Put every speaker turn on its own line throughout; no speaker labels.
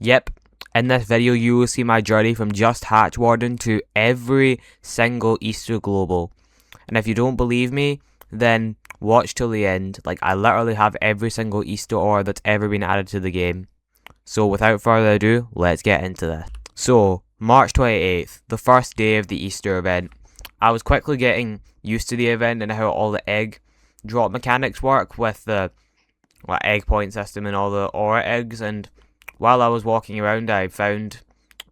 Yep, in this video you will see my journey from just Hatch Warden to every single Easter Global. And if you don't believe me, then watch till the end. Like, I literally have every single Easter ore that's ever been added to the game. So without further ado, let's get into this. So, March 28th, the first day of the Easter event. I was quickly getting used to the event and how all the egg drop mechanics work with the egg point system and all the aura eggs, and while I was walking around I found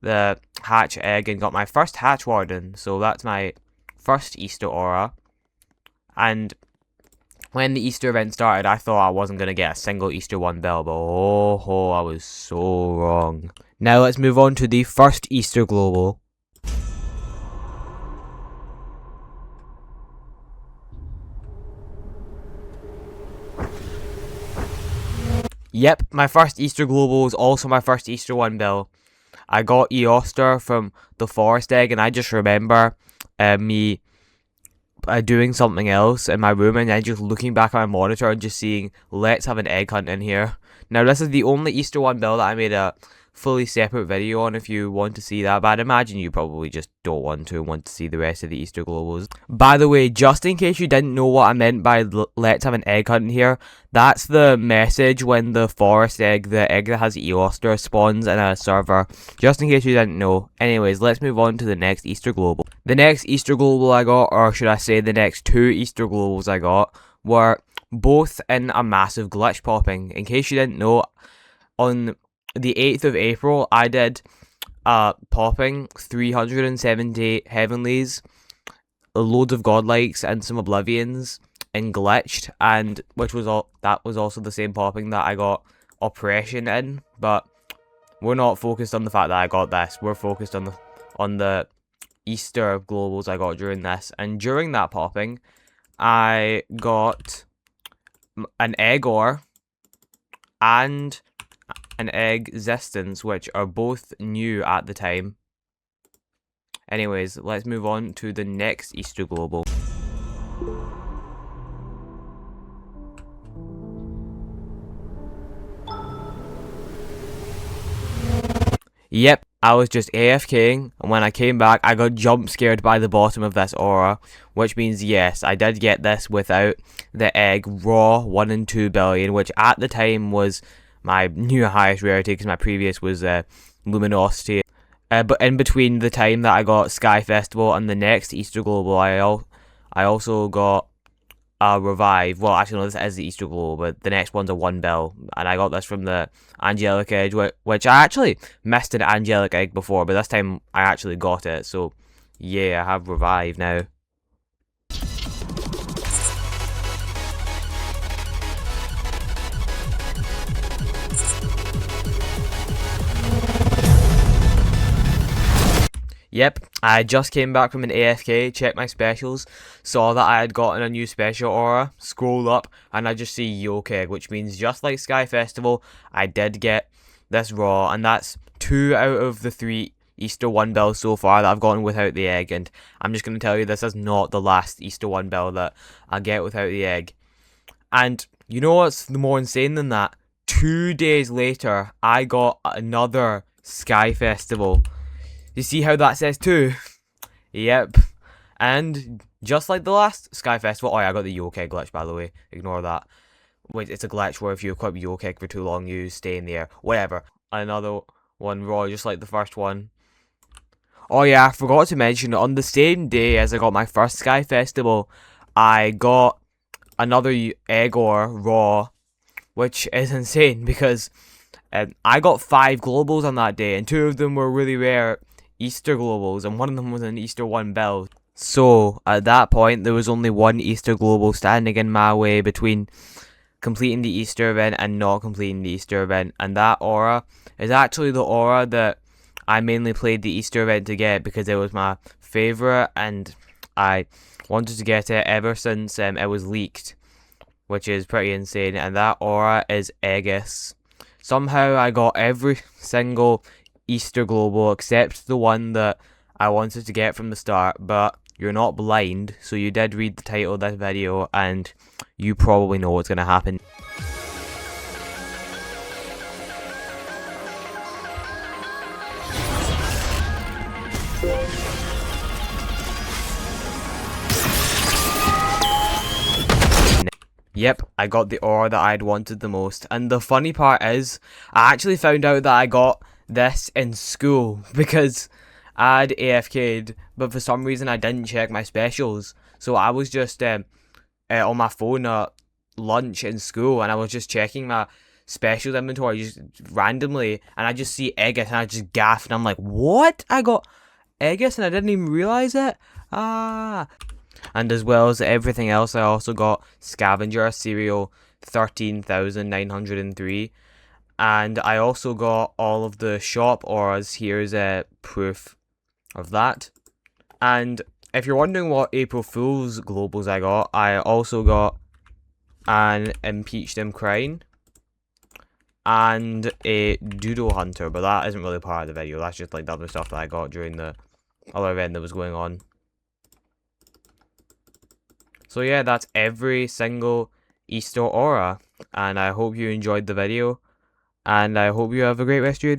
the hatch egg and got my first hatch warden, so that's my first Easter aura. And when the Easter event started I thought I wasn't going to get a single Easter 1 bell, but oh, I was so wrong. Now let's move on to the first Easter Global. Yep, my first Easter Global was also my first Easter 1 bill. I got Eoster from the Forest Egg, and I just remember me doing something else in my room and then just looking back at my monitor and just seeing, let's have an egg hunt in here. Now this is the only Easter 1 bill that I made a fully separate video on if you want to see that, but I'd imagine you probably just don't want to see the rest of the Easter Globals. By the way, just in case you didn't know what I meant by let's have an egg hunt in here, that's the message when the forest egg, the egg that has Eoster, spawns in a server, just in case you didn't know. Anyways, let's move on to the next Easter Global. The next Easter Global I got, or should I say the next two Easter Globals I got, were both in a massive glitch popping. In case you didn't know, on the 8th of April, I did popping 378 heavenlies, loads of godlikes, and some oblivions, and glitched, and that was also the same popping that I got oppression in. But we're not focused on the fact that I got this. We're focused on the Easter globals I got during this, and during that popping, I got an egg ore and an egg existence, which are both new at the time. Anyways, let's move on to the next Easter Global. Yep, I was just AFKing, and when I came back I got jump scared by the bottom of this aura, which means yes, I did get this without the egg raw 1 and 2 billion, which at the time was my new highest rarity because my previous was luminosity. But in between the time that I got Sky Festival and the next Easter Global, I also got a revive. Well, actually no, this is the Easter Global, but the next one's a 1 bill, and I got this from the Angelic Egg, which I actually missed an Angelic Egg before, but this time I actually got it, so yeah, I have revive now. Yep, I just came back from an AFK, checked my specials, saw that I had gotten a new special aura, scroll up, and I just see Yoke Egg, which means just like Sky Festival, I did get this raw, and that's 2 out of the 3 Easter 1 bills so far that I've gotten without the egg, and I'm just going to tell you this is not the last Easter 1 bill that I get without the egg. And you know what's more insane than that? 2 days later, I got another Sky Festival. You see how that says 2? Yep. And just like the last Sky Festival, oh yeah, I got the Yoke Egg glitch, by the way. Ignore that. Wait, it's a glitch where if you equip Yoke Egg for too long, you stay in the air. Whatever. Another one raw, just like the first one. Oh yeah, I forgot to mention, on the same day as I got my first Sky Festival, I got another egg ore raw, which is insane because I got 5 globals on that day, and 2 of them were really rare Easter Globals, and one of them was an Easter 1 bill. So at that point there was only one Easter Global standing in my way between completing the Easter event and not completing the Easter event, and that aura is actually the aura that I mainly played the Easter event to get because it was my favourite and I wanted to get it ever since it was leaked, which is pretty insane, and that aura is Aegis. Somehow I got every single Easter Global except the one that I wanted to get from the start, but you're not blind, so you did read the title of this video and you probably know what's going to happen. Yep, I got the aura that I'd wanted the most. And the funny part is, I actually found out that I got this in school because I'd AFK'd, but for some reason I didn't check my specials. So I was just on my phone at lunch in school, and I was just checking my specials inventory just randomly, and I just see Aegis, and I just gaff, and I'm like, what? I got Aegis, and I didn't even realize it? Ah. And as well as everything else, I also got Scavenger, Serial 13,903. And I also got all of the shop auras. Here's a proof of that. And if you're wondering what April Fool's globals I got, I also got an Impeach Them Crane and a Doodle Hunter, but that isn't really part of the video. That's just like the other stuff that I got during the other event that was going on. So yeah, that's every single Easter aura, and I hope you enjoyed the video, and I hope you have a great rest of your day.